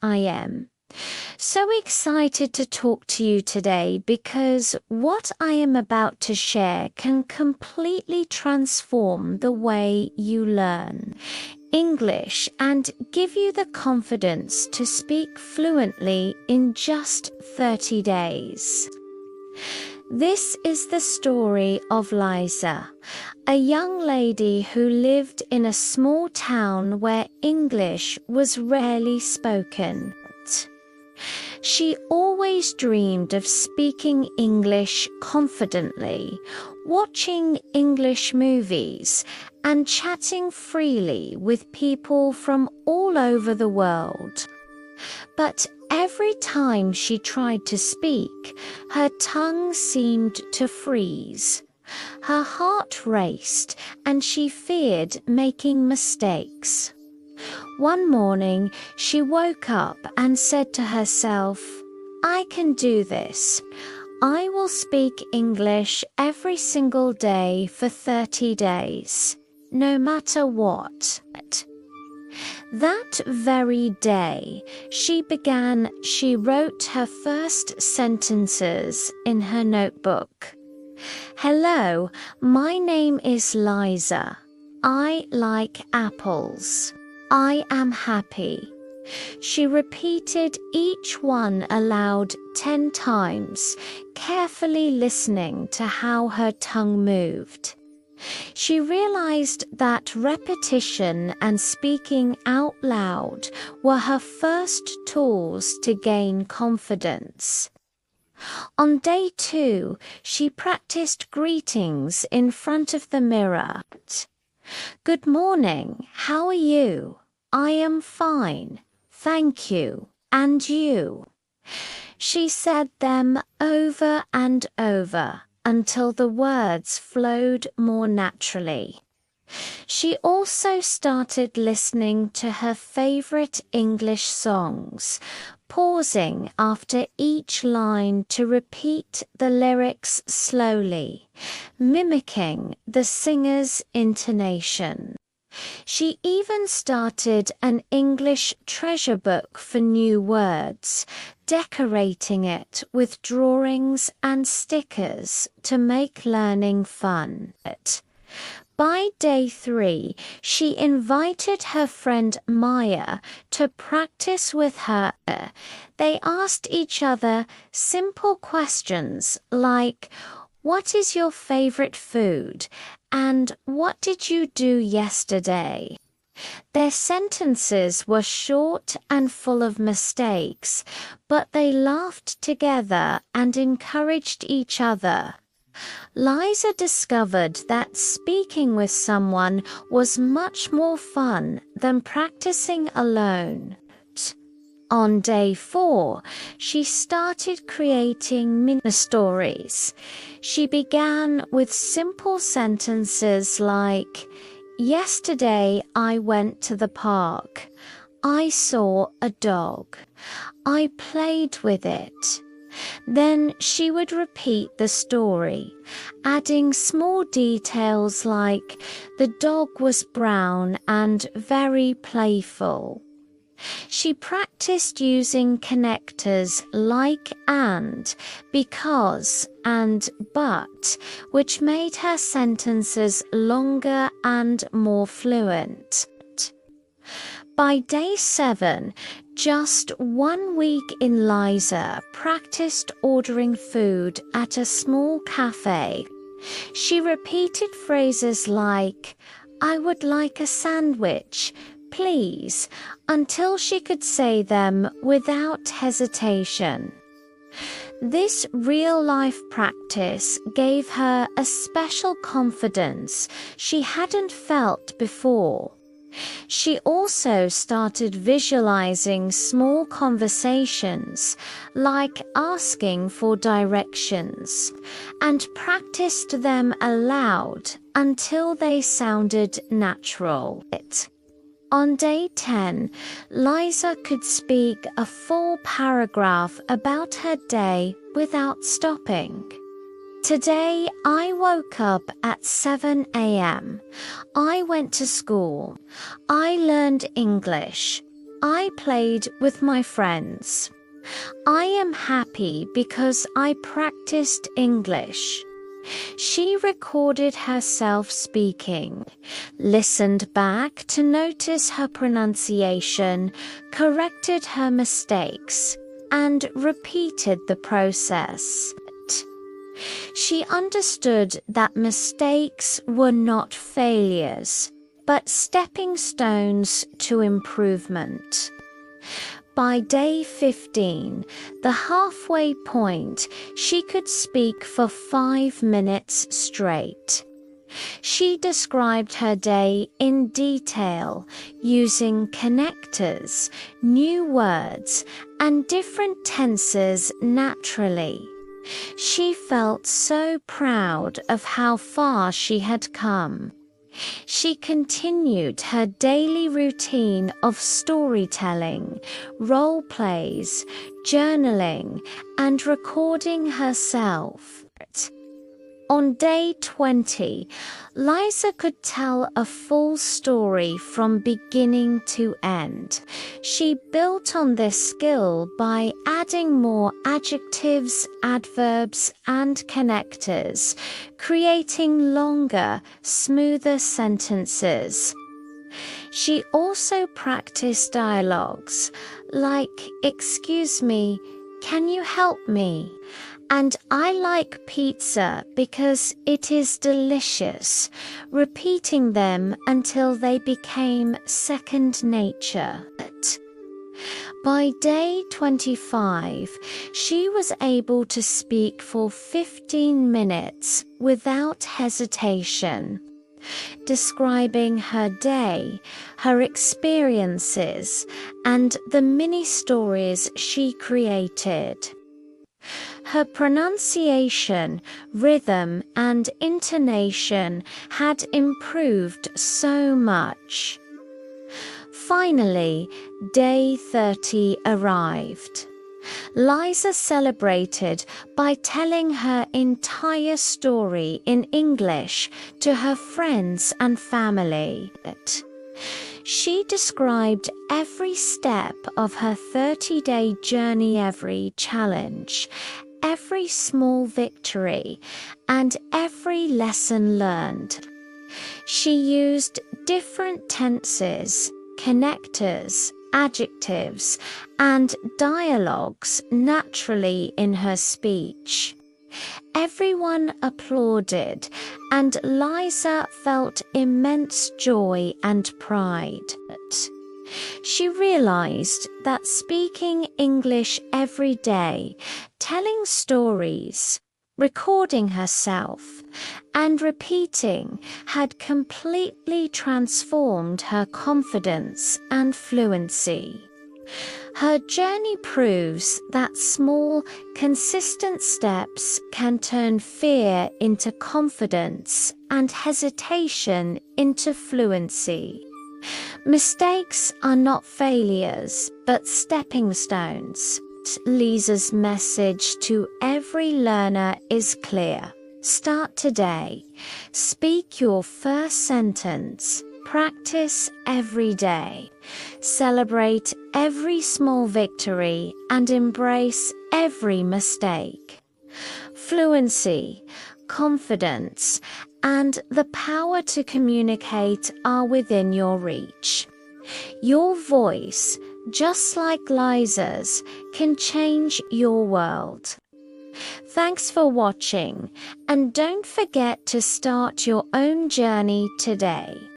I am so excited to talk to you today because what I am about to share can completely transform the way you learn English and give you the confidence to speak fluently in just 30 days. This is the story of Liza, a young lady who lived in a small town where English was rarely spoken. She always dreamed of speaking English confidently, watching English movies, and chatting freely with people from all over the world. But every time she tried to speak, her tongue seemed to freeze. Her heart raced, and she feared making mistakes. One morning, she woke up and said to herself, "I can do this. I will speak English every single day for 30 days, no matter what." That very day, she wrote her first sentences in her notebook. "Hello, my name is Liza. I like apples. I am happy." She repeated each one aloud 10 times, carefully listening to how her tongue moved. She realized that repetition and speaking out loud were her first tools to gain confidence. On day 2, she practiced greetings in front of the mirror. "Good morning, how are you? I am fine, thank you, and you?" She said them over and over until the words flowed more naturally. She also started listening to her favorite English songs, pausing after each line to repeat the lyrics slowly, mimicking the singer's intonation. She even started an English treasure book for new words, decorating it with drawings and stickers to make learning fun. By day 3, she invited her friend Maya to practice with her. They asked each other simple questions like, "What is your favorite food?" and "What did you do yesterday?" Their sentences were short and full of mistakes, but they laughed together and encouraged each other. Liza discovered that speaking with someone was much more fun than practicing alone. On day 4, she started creating mini stories. She began with simple sentences like, "Yesterday I went to the park. I saw a dog. I played with it." Then she would repeat the story, adding small details like, "The dog was brown and very playful." She practiced using connectors like "and," "because," and "but," which made her sentences longer and more fluent. By day 7, just 1 week in, Liza practiced ordering food at a small cafe. She repeated phrases like, "I would like a sandwich, please," until she could say them without hesitation. This real-life practice gave her a special confidence she hadn't felt before. She also started visualizing small conversations, like asking for directions, and practiced them aloud until they sounded natural. On day 10, Liza could speak a full paragraph about her day without stopping. "Today I woke up at 7 a.m. I went to school. I learned English. I played with my friends. I am happy because I practiced English. She recorded herself speaking, listened back to notice her pronunciation, corrected her mistakes, and repeated the process. She understood that mistakes were not failures, but stepping stones to improvement. By day 15, the halfway point, she could speak for 5 minutes straight. She described her day in detail, using connectors, new words, and different tenses naturally. She felt so proud of how far she had come. She continued her daily routine of storytelling, role plays, journaling, and recording herself. On day 20, Liza could tell a full story from beginning to end. She built on this skill by adding more adjectives, adverbs, and connectors, creating longer, smoother sentences. She also practiced dialogues like, "Excuse me, can you help me?" And "I like pizza because it is delicious," repeating them until they became second nature. By day 25, she was able to speak for 15 minutes without hesitation, describing her day, her experiences, and the mini stories she created. Her pronunciation, rhythm, and intonation had improved so much. Finally, day 30 arrived. Liza celebrated by telling her entire story in English to her friends and family. She described every step of her 30-day journey, every challenge, every small victory, and every lesson learned. She used different tenses, connectors, adjectives, and dialogues naturally in her speech. Everyone applauded, and Liza felt immense joy and pride. She realized that speaking English every day, telling stories, recording herself, and repeating had completely transformed her confidence and fluency. Her journey proves that small, consistent steps can turn fear into confidence and hesitation into fluency. Mistakes are not failures, but stepping stones. Liza's message to every learner is clear. Start today. Speak your first sentence. Practice every day. Celebrate every small victory and embrace every mistake. Fluency, confidence, and the power to communicate are within your reach. Your voice, just like Liza's, can change your world. Thanks for watching, and don't forget to start your own journey today.